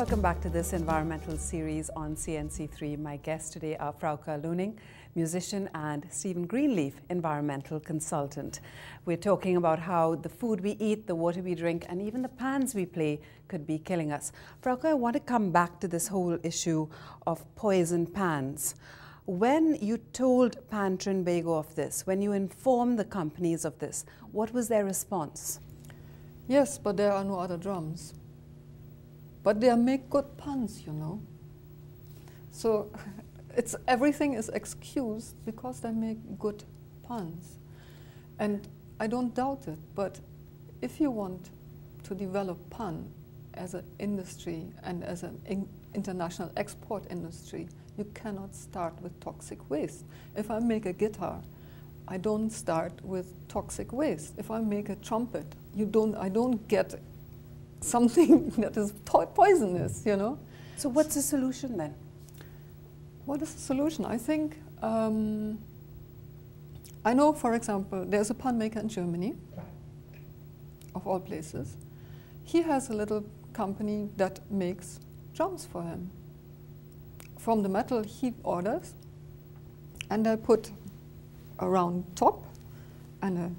Welcome back to this environmental series on CNC3. My guests today are Frauke Leuning, musician, and Stephen Greenleaf, environmental consultant. We're talking about how the food we eat, the water we drink, and even the pans we play could be killing us. Frauke, I want to come back to this whole issue of poison pans. When you told Pan Trinbago of this, when you informed the companies of this, what was their response? Yes, but there are no other drums. But they make good puns, you know. So everything is excused because they make good puns. And I don't doubt it, but if you want to develop pun as an industry and as an international export industry, you cannot start with toxic waste. If I make a guitar, I don't start with toxic waste. If I make a trumpet, I don't get something that is poisonous, you know. So what's the solution then? What is the solution? I think, I know, for example, there's a pan maker in Germany, of all places. He has a little company that makes drums for him. From the metal he orders, and I put a round top and a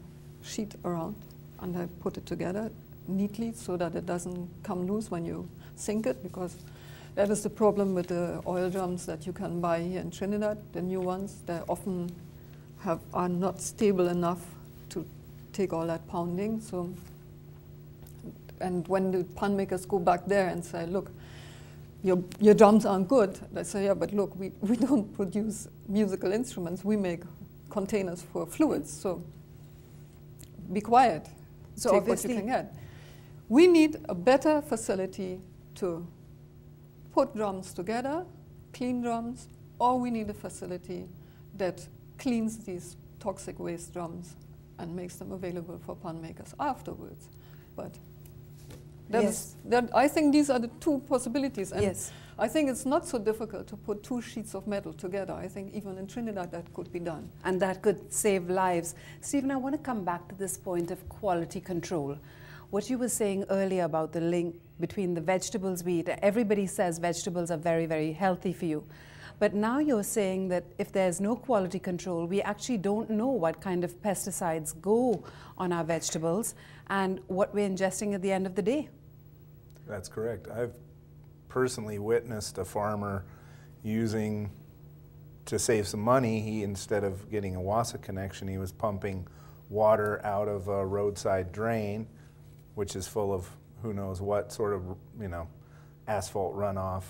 sheet around, and I put it together neatly so that it doesn't come loose when you sink it, because that is the problem with the oil drums that you can buy here in Trinidad, the new ones. They often are not stable enough to take all that pounding. So, and when the pan makers go back there and say, look, your drums aren't good, they say, yeah, but look, we don't produce musical instruments, we make containers for fluids, so be quiet, so take what you can get. We need a better facility to put drums together, clean drums, or we need a facility that cleans these toxic waste drums and makes them available for pan makers afterwards. But I think these are the two possibilities. And yes. I think it's not so difficult to put two sheets of metal together. I think even in Trinidad that could be done. And that could save lives. Stephen, I want to come back to this point of quality control. What you were saying earlier about the link between the vegetables we eat. Everybody says vegetables are very, very healthy for you. But now you're saying that if there's no quality control, we actually don't know what kind of pesticides go on our vegetables and what we're ingesting at the end of the day. That's correct. I've personally witnessed a farmer using, to save some money, he, instead of getting a WASA connection, he was pumping water out of a roadside drain, which is full of who knows what sort of, you know, asphalt runoff,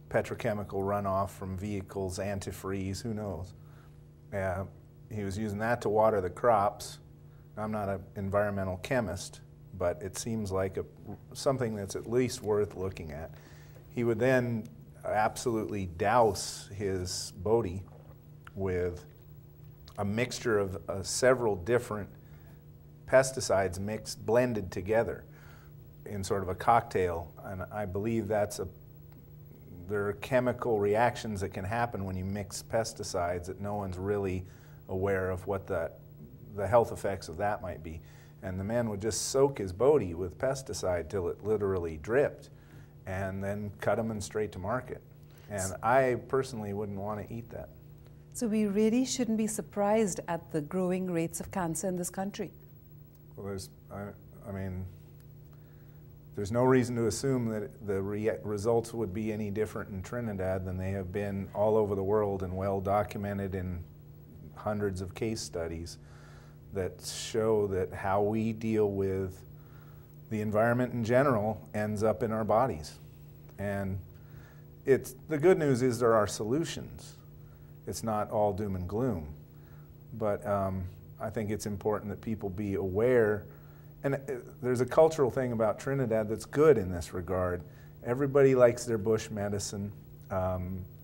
petrochemical runoff from vehicles, antifreeze, who knows. He was using that to water the crops. I'm not an environmental chemist, but it seems like something that's at least worth looking at. He would then absolutely douse his Bodhi with a mixture of several different pesticides blended together in sort of a cocktail, and I believe there are chemical reactions that can happen when you mix pesticides that no one's really aware of what the health effects of that might be. And the man would just soak his Bodhi with pesticide till it literally dripped, and then cut them and straight to market. And I personally wouldn't want to eat that. So we really shouldn't be surprised at the growing rates of cancer in this country. Well, I mean, there's no reason to assume that the results would be any different in Trinidad than they have been all over the world and well documented in hundreds of case studies that show that how we deal with the environment in general ends up in our bodies. And the good news is there are solutions. It's not all doom and gloom. But I think it's important that people be aware. And there's a cultural thing about Trinidad that's good in this regard. Everybody likes their bush medicine.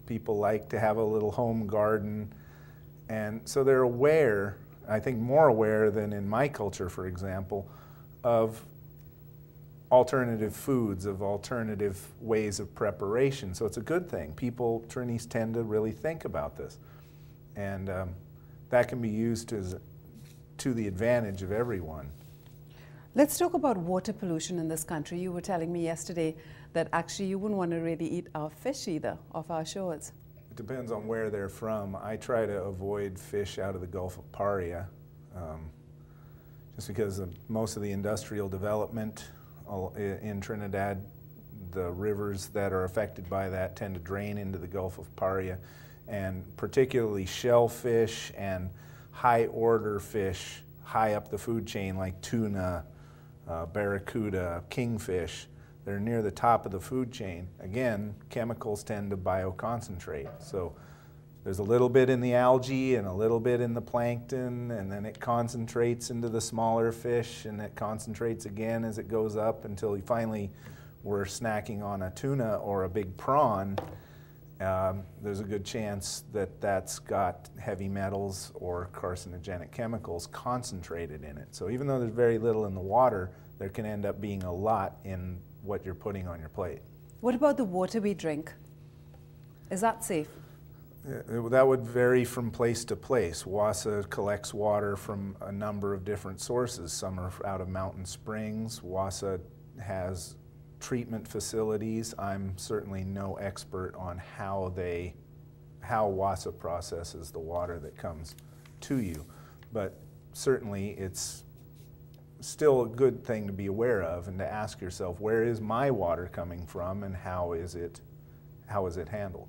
People like to have a little home garden. And so they're aware, I think more aware than in my culture, for example, of alternative foods, of alternative ways of preparation. So it's a good thing. People, Trinis, tend to really think about this. And that can be used to the advantage of everyone. Let's talk about water pollution in this country. You were telling me yesterday that actually you wouldn't want to really eat our fish either off our shores. It depends on where they're from. I try to avoid fish out of the Gulf of Paria, just because of most of the industrial development in Trinidad, the rivers that are affected by that tend to drain into the Gulf of Paria, and particularly shellfish and high order fish high up the food chain like tuna, barracuda, kingfish. They're near the top of the food chain. Again, chemicals tend to bioconcentrate. So there's a little bit in the algae and a little bit in the plankton, and then it concentrates into the smaller fish, and it concentrates again as it goes up until finally we're snacking on a tuna or a big prawn. There's a good chance that that's got heavy metals or carcinogenic chemicals concentrated in it. So even though there's very little in the water, there can end up being a lot in what you're putting on your plate. What about the water we drink? Is that safe? That would vary from place to place. WASA collects water from a number of different sources. Some are out of mountain springs. WASA has treatment facilities. I'm certainly no expert on how WASA processes the water that comes to you, but certainly it's still a good thing to be aware of and to ask yourself, where is my water coming from and how is it handled?